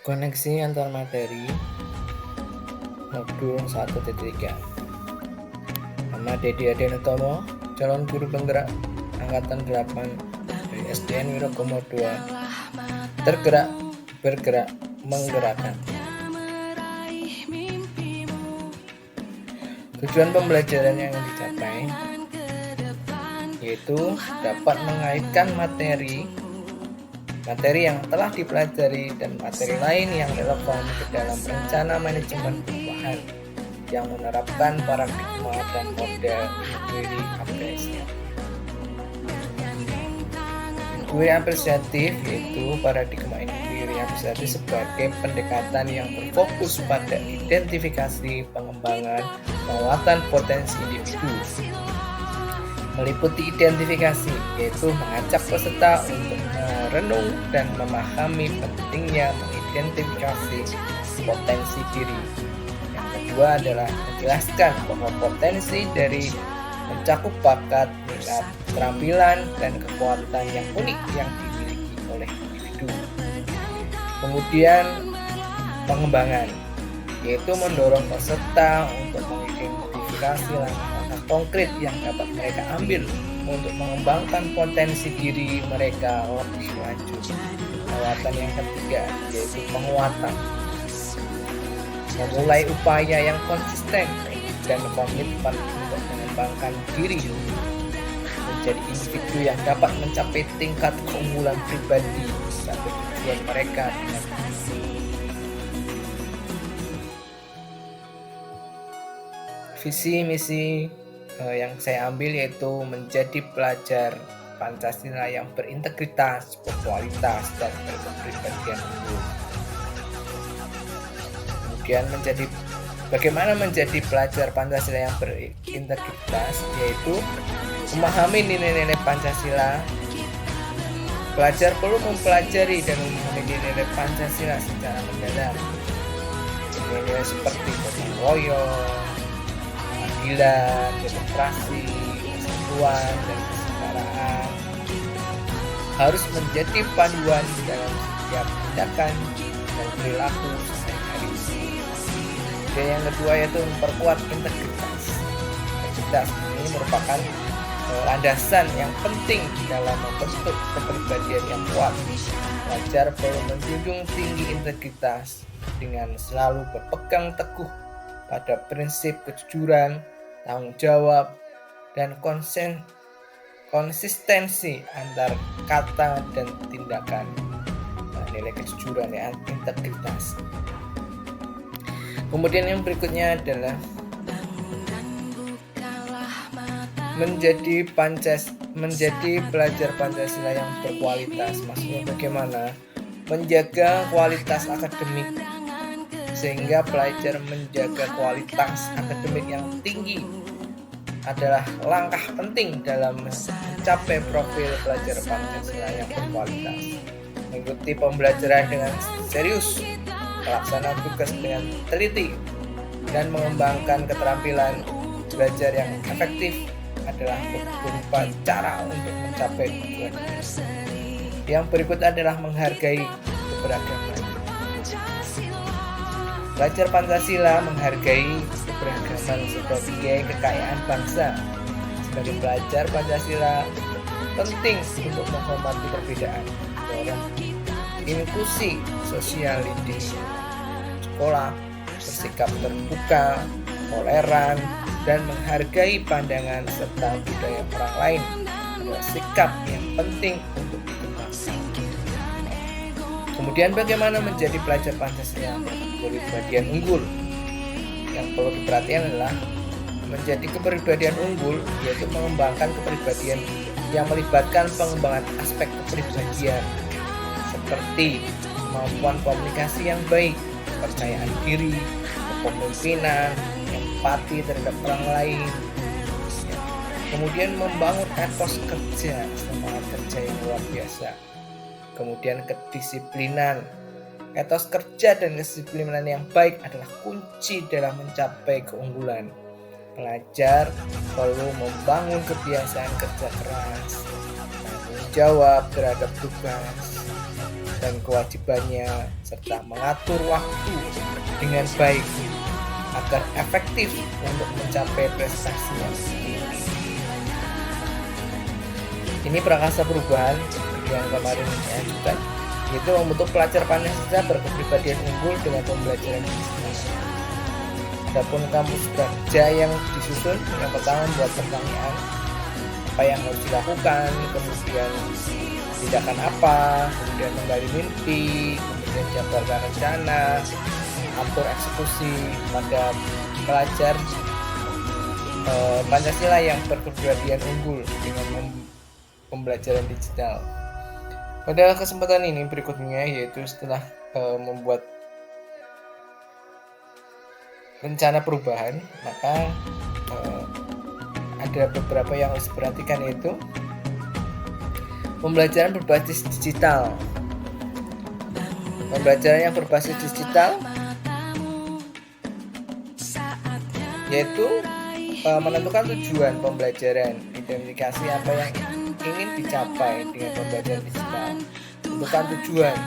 Koneksi antar materi modul 1.3. Nama Dedi Adenutomo, calon guru penggerak angkatan 8 dari SDN Wirokomo 2. Tergerak, bergerak, menggerakkan. Tujuan pembelajaran yang dicapai yaitu dapat mengaitkan materi yang telah dipelajari dan materi lain yang relevan ke dalam rencana manajemen perubahan yang menerapkan paradigma dan model inquiry apresiatif. Inquiry apresiatif yaitu paradigma inquiry apresiatif sebagai pendekatan yang berfokus pada identifikasi, pengembangan, penguatan potensi individu. Meliputi identifikasi, yaitu mengajak peserta untuk merenung dan memahami pentingnya mengidentifikasi potensi diri. Yang kedua adalah menjelaskan bahwa potensi dari mencakup bakat, minat, keterampilan, dan kekuatan yang unik yang dimiliki oleh individu. Kemudian pengembangan, yaitu mendorong peserta untuk mengidentifikasi langkah konkret yang dapat mereka ambil untuk mengembangkan potensi diri mereka lebih lanjut. Penguatan yang ketiga yaitu penguatan, memulai upaya yang konsisten dan komitmen untuk mengembangkan diri menjadi individu yang dapat mencapai tingkat keunggulan pribadi sampai tujuan mereka dengan visi misi yang saya ambil yaitu menjadi pelajar Pancasila yang berintegritas, berkualitas, dan berkepribadian unggul. Kemudian bagaimana menjadi pelajar Pancasila yang berintegritas, yaitu memahami nilai-nilai Pancasila. Pelajar perlu mempelajari dan memahami nilai-nilai Pancasila secara mendalam. Nilai-nilai seperti gotong royong, keadilan, demokrasi, persatuan, dan kesetaraan harus menjadi panduan dalam setiap tindakan dan perilaku sehari-hari. Dan yang kedua yaitu memperkuat integritas. Integritas ini merupakan landasan yang penting dalam membentuk kepribadian yang kuat. Pelajar perlu menjunjung tinggi integritas dengan selalu berpegang teguh pada prinsip kejujuran, tanggung jawab, dan konsistensi antar kata dan tindakan. Nilai kejujuran dan integritas. Kemudian yang berikutnya adalah menjadi pelajar Pancasila yang berkualitas. Maksudnya bagaimana? Menjaga kualitas akademik, sehingga pelajar menjaga kualitas akademik yang tinggi adalah langkah penting dalam mencapai profil pelajar Pancasila yang berkualitas. Mengikuti pembelajaran dengan serius, melaksanakan tugas dengan teliti, dan mengembangkan keterampilan belajar yang efektif adalah beberapa cara untuk mencapai tujuan. Yang berikut adalah menghargai keberagaman. Pelajar Pancasila menghargai keberagaman sebagai kekayaan bangsa. Sebagai pelajar Pancasila penting untuk menghormati perbedaan, mendorong inklusi sosial di sekolah, bersikap terbuka, toleran, dan menghargai pandangan serta budaya orang lain adalah sikap yang penting untuk dikembangkan. Kemudian bagaimana menjadi pelajar Pancasila yang berkepribadian unggul? Yang perlu diperhatikan adalah menjadi kepribadian unggul, yaitu mengembangkan kepribadian yang melibatkan pengembangan aspek kepribadian seperti kemampuan komunikasi yang baik, kepercayaan diri, kepemimpinan, empati terhadap orang lain. Kemudian membangun etos kerja, semangat kerja yang luar biasa. Kemudian kedisiplinan. Etos kerja dan kedisiplinan yang baik adalah kunci dalam mencapai keunggulan. Pelajar perlu membangun kebiasaan kerja keras, tanggung jawab terhadap tugas, dan kewajibannya, serta mengatur waktu dengan baik agar efektif untuk mencapai prestasinya. Ini prakasa perubahan yang kemarin diajukan, yaitu membentuk pelajar Pancasila berkepribadian unggul dengan pembelajaran digital. Adapun kampus kerja yang disusun, yang pertama membuat pertanyaan apa yang harus dilakukan, kemudian tindakan apa, kemudian menggali mimpi, kemudian jabarkan rencana, atur eksekusi pada pelajar Pancasila yang berkepribadian unggul dengan pembelajaran digital. Pada kesempatan ini berikutnya, yaitu setelah membuat rencana perubahan, maka ada beberapa yang harus diperhatikan, yaitu pembelajaran berbasis digital. Pembelajaran yang berbasis digital yaitu menentukan tujuan pembelajaran, identifikasi apa yang ingin dicapai dengan pembelajaran digital, tentukan tujuan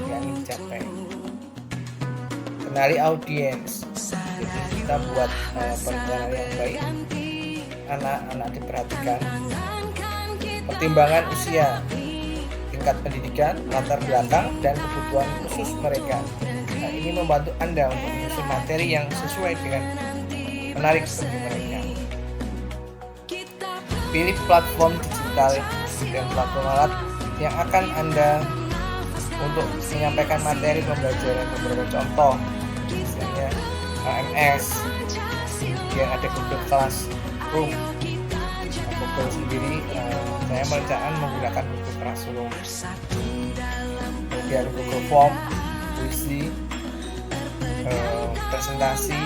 yang ingin dicapai, kenali audiens. Jadi kita buat perencanaan yang baik, anak-anak diperhatikan, pertimbangan usia, tingkat pendidikan, latar belakang, dan kebutuhan khusus mereka. Nah, ini membantu Anda untuk menyusun materi yang sesuai dengan menarik bagi mereka. Pilih platform digital dan platform alat yang akan Anda untuk menyampaikan materi pembelajaran. Beberapa contoh, misalnya AMS, yang ada Google Classroom. Google sendiri, saya merencanakan menggunakan Google Classroom, kemudian Google Form, puisi, presentasi,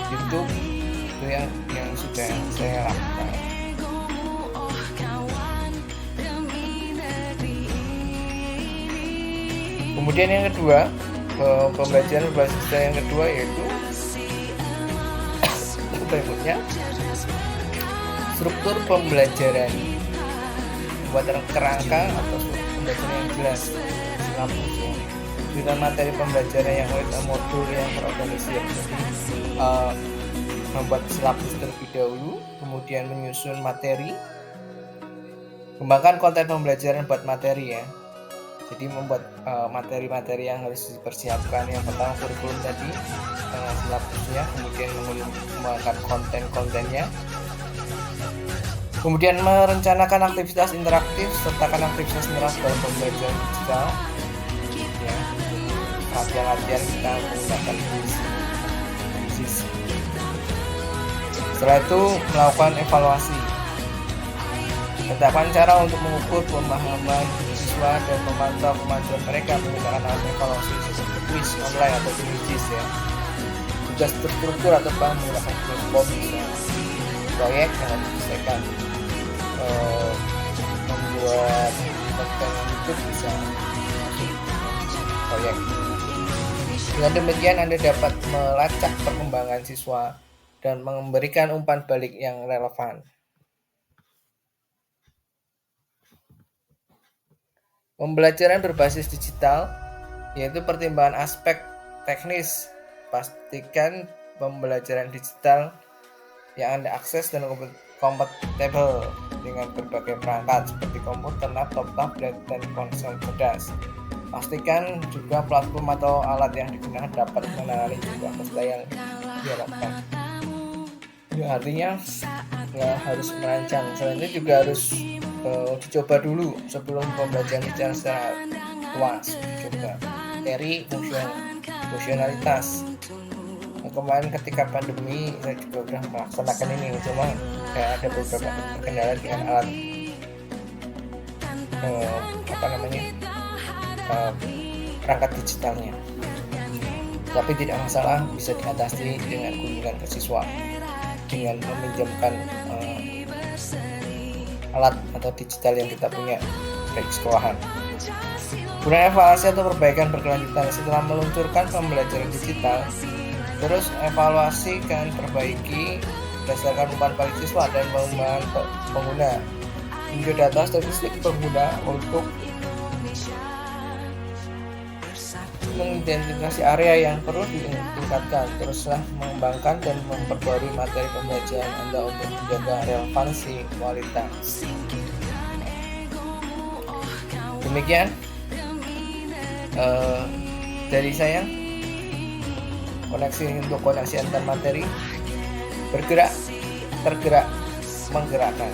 YouTube, itu yang sudah saya lakukan. Kemudian yang kedua, pembelajaran berbasis yang kedua yaitu berikutnya struktur pembelajaran, buat kerangka atau struktur pembelajaran yang jelas, silabusnya, dengan materi pembelajaran yang modul yang terorganisir. Membuat silabus terlebih dahulu, kemudian menyusun materi, kembangkan konten pembelajaran buat materi ya. Jadi membuat materi-materi yang harus dipersiapkan, yang pertama kurikulum tadi, silabusnya, kemudian mengembangkan konten-kontennya, kemudian merencanakan aktivitas interaktif, sertakan aktivitas interaktif dalam pembelajaran digital ya. Latihan-latihan kita menggunakan puisi. Setelah itu melakukan evaluasi, tetapkan cara untuk mengukur pemahaman siswa dan memantau kemajuan mereka menggunakan alat evaluasi seperti kuis online atau quiz ya. Tugas terstruktur atau menggunakan platform proyek yang harus diselesaikan, membuat konten YouTube bisa proyek. Dengan demikian Anda dapat melacak perkembangan siswa dan memberikan umpan balik yang relevan. Pembelajaran berbasis digital yaitu pertimbangan aspek teknis. Pastikan pembelajaran digital yang Anda akses dan kompatibel dengan berbagai perangkat seperti komputer, laptop, tablet, dan ponsel cerdas. Pastikan juga platform atau alat yang digunakan dapat menangani jumlah peserta yang diharapkan. Ya, artinya nggak harus merancang, selain itu juga harus dicoba dulu sebelum pembelajaran secara luas, dicoba materi, fungsionalitas. Kemarin ketika pandemi saya juga sudah melaksanakan ini, cuma ada beberapa kendala dengan alat perangkat digitalnya, tapi tidak masalah, bisa diatasi dengan kunjungan ke siswa dengan meminjamkan alat atau digital yang kita punya dari sekolahan. Kemudian evaluasi atau perbaikan berkelanjutan. Setelah meluncurkan pembelajaran digital, terus evaluasi dan perbaiki berdasarkan umpan balik siswa dan pengembangan pengguna hingga data statistik pengguna untuk mengidentifikasi area yang perlu ditingkatkan. Teruslah mengembangkan dan memperbarui materi pembelajaran Anda untuk menjaga relevansi kualitas. Demikian dari saya, koneksi antar materi, bergerak, tergerak, menggerakkan.